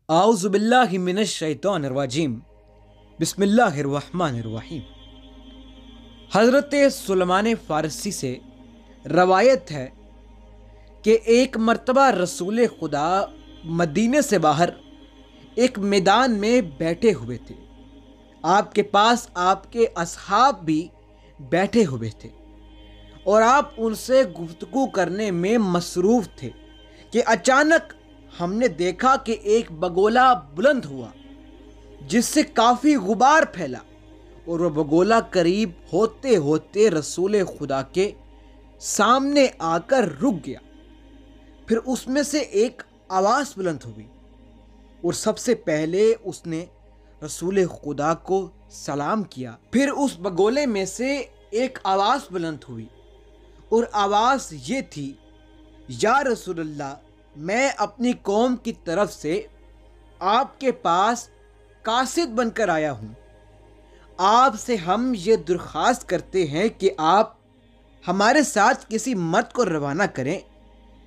اعوذ باللہ من الشیطان الرجیم بسم اللہ الرحمن الرحیم۔ حضرت سلیمان فارسی سے روایت ہے کہ ایک مرتبہ رسول خدا مدینے سے باہر ایک میدان میں بیٹھے ہوئے تھے۔ آپ کے پاس آپ کے اصحاب بھی بیٹھے ہوئے تھے اور آپ ان سے گفتگو کرنے میں مصروف تھے کہ اچانک ہم نے دیکھا کہ ایک بگولا بلند ہوا جس سے کافی غبار پھیلا، اور وہ بگولا قریب ہوتے ہوتے رسول خدا کے سامنے آ کر رک گیا۔ پھر اس میں سے ایک آواز بلند ہوئی اور سب سے پہلے اس نے رسول خدا کو سلام کیا۔ پھر اس بگولے میں سے ایک آواز بلند ہوئی اور آواز یہ تھی، یا رسول اللہ، میں اپنی قوم کی طرف سے آپ کے پاس قاصد بن کر آیا ہوں۔ آپ سے ہم یہ درخواست کرتے ہیں کہ آپ ہمارے ساتھ کسی مرد کو روانہ کریں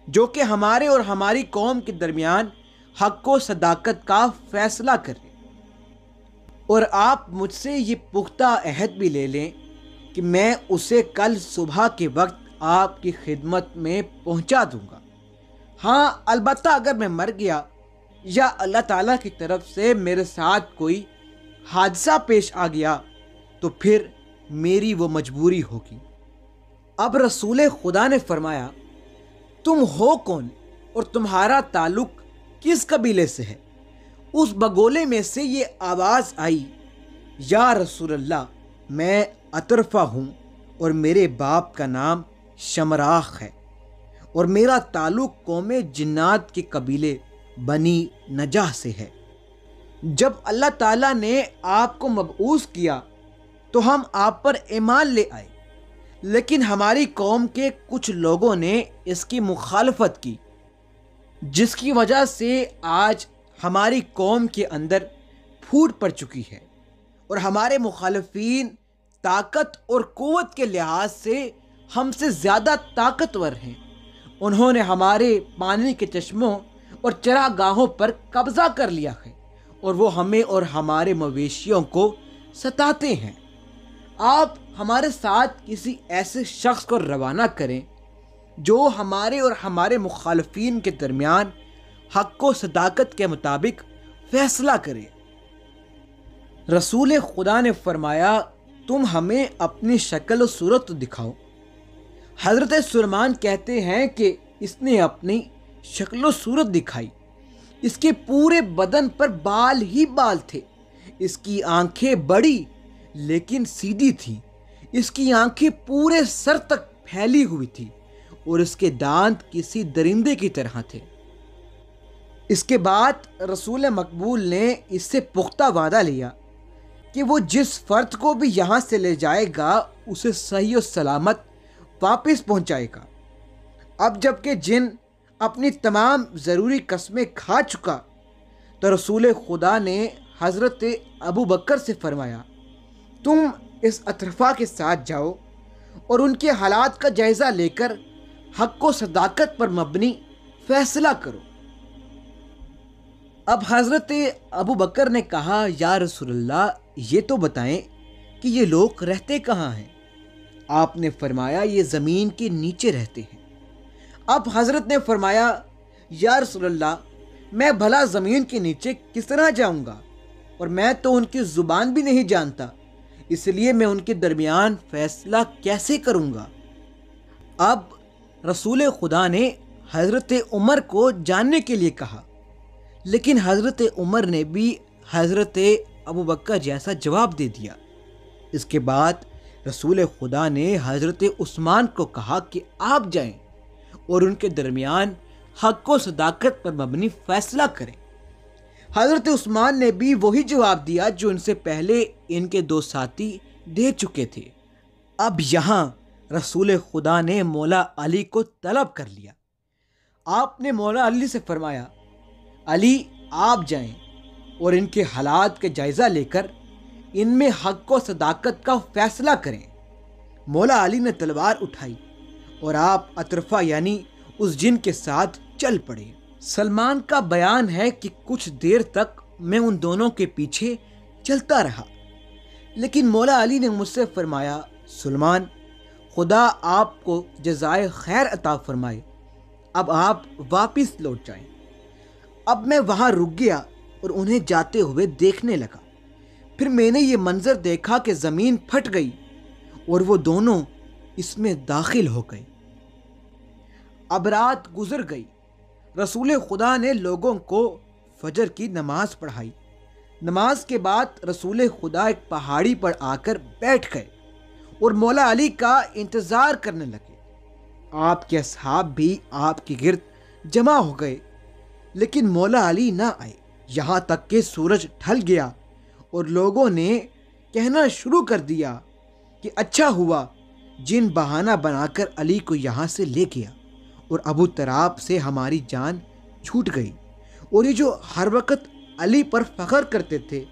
جو کہ ہمارے اور ہماری قوم کے درمیان حق و صداقت کا فیصلہ کرے، اور آپ مجھ سے یہ پختہ عہد بھی لے لیں کہ میں اسے کل صبح کے وقت آپ کی خدمت میں پہنچا دوں گا۔ ہاں، البتہ اگر میں مر گیا یا اللہ تعالیٰ کی طرف سے میرے ساتھ کوئی حادثہ پیش آ گیا تو پھر میری وہ مجبوری ہوگی۔ اب رسول خدا نے فرمایا، تم ہو کون اور تمہارا تعلق کس قبیلے سے ہے؟ اس بگولے میں سے یہ آواز آئی، یا رسول اللہ، میں اطرفہ ہوں اور میرے باپ کا نام شمراخ ہے اور میرا تعلق قوم جنات کے قبیلے بنی نجاح سے ہے۔ جب اللہ تعالیٰ نے آپ کو مبعوث کیا تو ہم آپ پر ایمان لے آئے، لیکن ہماری قوم کے کچھ لوگوں نے اس کی مخالفت کی، جس کی وجہ سے آج ہماری قوم کے اندر پھوٹ پڑ چکی ہے، اور ہمارے مخالفین طاقت اور قوت کے لحاظ سے ہم سے زیادہ طاقتور ہیں۔ انہوں نے ہمارے پانی کے چشموں اور چراگاہوں پر قبضہ کر لیا ہے، اور وہ ہمیں اور ہمارے مویشیوں کو ستاتے ہیں۔ آپ ہمارے ساتھ کسی ایسے شخص کو روانہ کریں جو ہمارے اور ہمارے مخالفین کے درمیان حق و صداقت کے مطابق فیصلہ کرے۔ رسول خدا نے فرمایا، تم ہمیں اپنی شکل و صورت دکھاؤ۔ حضرت سلیمان کہتے ہیں کہ اس نے اپنی شکل و صورت دکھائی۔ اس کے پورے بدن پر بال ہی بال تھے۔ اس کی آنکھیں بڑی لیکن سیدھی تھیں۔ اس کی آنکھیں پورے سر تک پھیلی ہوئی تھیں اور اس کے دانت کسی درندے کی طرح تھے۔ اس کے بعد رسول مقبول نے اس سے پختہ وعدہ لیا کہ وہ جس فرد کو بھی یہاں سے لے جائے گا اسے صحیح و سلامت واپس پہنچائے گا۔ اب جب کہ جن اپنی تمام ضروری قسمیں کھا چکا تو رسول خدا نے حضرت ابو بکر سے فرمایا، تم اس اطرفہ کے ساتھ جاؤ اور ان کے حالات کا جائزہ لے کر حق و صداقت پر مبنی فیصلہ کرو۔ اب حضرت ابو بکر نے کہا، یا رسول اللہ، یہ تو بتائیں کہ یہ لوگ رہتے کہاں ہیں؟ آپ نے فرمایا، یہ زمین کے نیچے رہتے ہیں۔ اب حضرت نے فرمایا، یا رسول اللہ، میں بھلا زمین کے نیچے کس طرح جاؤں گا، اور میں تو ان کی زبان بھی نہیں جانتا، اس لیے میں ان کے درمیان فیصلہ کیسے کروں گا؟ اب رسول خدا نے حضرت عمر کو جاننے کے لیے کہا، لیکن حضرت عمر نے بھی حضرت ابو بکر جیسا جواب دے دیا۔ اس کے بعد رسول خدا نے حضرت عثمان کو کہا کہ آپ جائیں اور ان کے درمیان حق و صداقت پر مبنی فیصلہ کریں۔ حضرت عثمان نے بھی وہی جواب دیا جو ان سے پہلے ان کے دو ساتھی دے چکے تھے۔ اب یہاں رسول خدا نے مولا علی کو طلب کر لیا۔ آپ نے مولا علی سے فرمایا، علی، آپ جائیں اور ان کے حالات کا جائزہ لے کر ان میں حق و صداقت کا فیصلہ کریں۔ مولا علی نے تلوار اٹھائی اور آپ اطرفہ یعنی اس جن کے ساتھ چل پڑے۔ سلمان کا بیان ہے کہ کچھ دیر تک میں ان دونوں کے پیچھے چلتا رہا، لیکن مولا علی نے مجھ سے فرمایا، سلمان، خدا آپ کو جزائے خیر عطا فرمائے، اب آپ واپس لوٹ جائیں۔ اب میں وہاں رک گیا اور انہیں جاتے ہوئے دیکھنے لگا۔ پھر میں نے یہ منظر دیکھا کہ زمین پھٹ گئی اور وہ دونوں اس میں داخل ہو گئے۔ اب رات گزر گئی۔ رسول خدا نے لوگوں کو فجر کی نماز پڑھائی۔ نماز کے بعد رسول خدا ایک پہاڑی پر آ کر بیٹھ گئے اور مولا علی کا انتظار کرنے لگے۔ آپ کے اصحاب بھی آپ کے گرد جمع ہو گئے، لیکن مولا علی نہ آئے، یہاں تک کہ سورج ڈھل گیا اور لوگوں نے کہنا شروع کر دیا کہ اچھا ہوا جن بہانہ بنا کر علی کو یہاں سے لے گیا اور ابو طراب سے ہماری جان چھوٹ گئی، اور یہ جو ہر وقت علی پر فخر کرتے تھے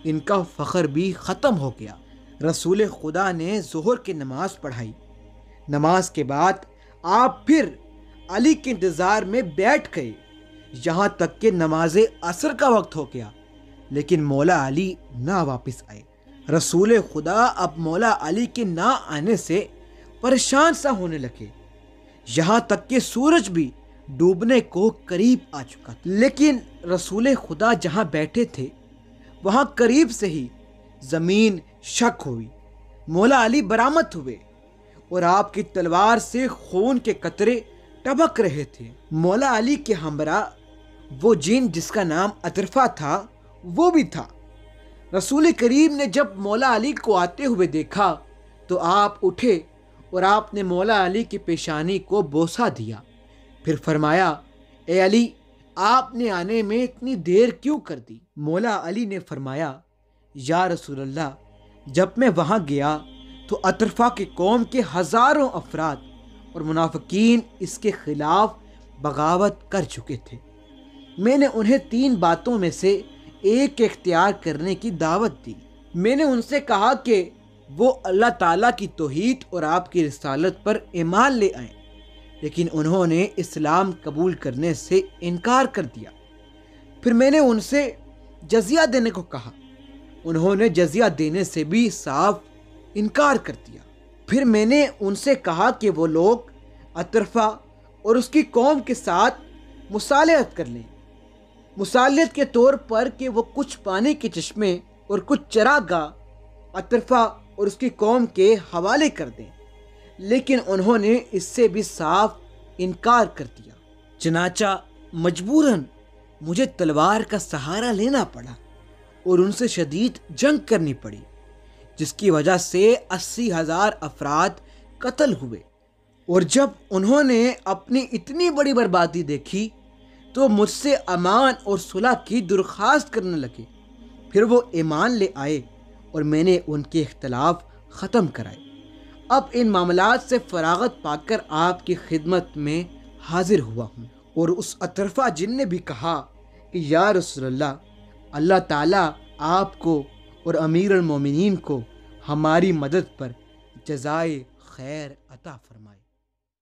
ان کا فخر بھی ختم ہو گیا۔ رسول خدا نے ظہر کی نماز پڑھائی۔ نماز کے بعد آپ پھر علی کے انتظار میں بیٹھ گئے یہاں تک کہ نماز عصر کا وقت ہو گیا، لیکن مولا علی نہ واپس آئے۔ رسول خدا اب مولا علی کے نہ آنے سے پریشان سا ہونے لگے، یہاں تک کہ سورج بھی ڈوبنے کو قریب آ چکا تھا۔ لیکن رسول خدا جہاں بیٹھے تھے وہاں قریب سے ہی زمین شک ہوئی۔ مولا علی برآمد ہوئے اور آپ کی تلوار سے خون کے قطرے ٹپک رہے تھے۔ مولا علی کے ہمراہ وہ جن جس کا نام اطرفہ تھا وہ بھی تھا۔ رسول کریم نے جب مولا علی کو آتے ہوئے دیکھا تو آپ اٹھے اور آپ نے مولا علی کی پیشانی کو بوسہ دیا، پھر فرمایا، اے علی، آپ نے آنے میں اتنی دیر کیوں کر دی؟ مولا علی نے فرمایا، یا رسول اللہ، جب میں وہاں گیا تو اطرفہ کی قوم کے ہزاروں افراد اور منافقین اس کے خلاف بغاوت کر چکے تھے۔ میں نے انہیں 3 باتوں میں سے ایک اختیار کرنے کی دعوت دی۔ میں نے ان سے کہا کہ وہ اللہ تعالیٰ کی توحید اور آپ کی رسالت پر ایمان لے آئیں، لیکن انہوں نے اسلام قبول کرنے سے انکار کر دیا۔ پھر میں نے ان سے جزیہ دینے کو کہا، انہوں نے جزیہ دینے سے بھی صاف انکار کر دیا۔ پھر میں نے ان سے کہا کہ وہ لوگ اطرفہ اور اس کی قوم کے ساتھ مصالحت کر لیں، مصالحت کے طور پر کہ وہ کچھ پانی کے چشمے اور کچھ چراگاہ اطرفہ اور اس کی قوم کے حوالے کر دیں، لیکن انہوں نے اس سے بھی صاف انکار کر دیا۔ چنانچہ مجبوراً مجھے تلوار کا سہارا لینا پڑا اور ان سے شدید جنگ کرنی پڑی، جس کی وجہ سے 80,000 افراد قتل ہوئے۔ اور جب انہوں نے اپنی اتنی بڑی بربادی دیکھی تو مجھ سے امان اور صلح کی درخواست کرنے لگے۔ پھر وہ ایمان لے آئے اور میں نے ان کے اختلاف ختم کرائے۔ اب ان معاملات سے فراغت پا کر آپ کی خدمت میں حاضر ہوا ہوں۔ اور اس اطرفہ جن نے بھی کہا کہ یا رسول اللہ، اللہ تعالیٰ آپ کو اور امیر المومنین کو ہماری مدد پر جزائے خیر عطا فرمائے۔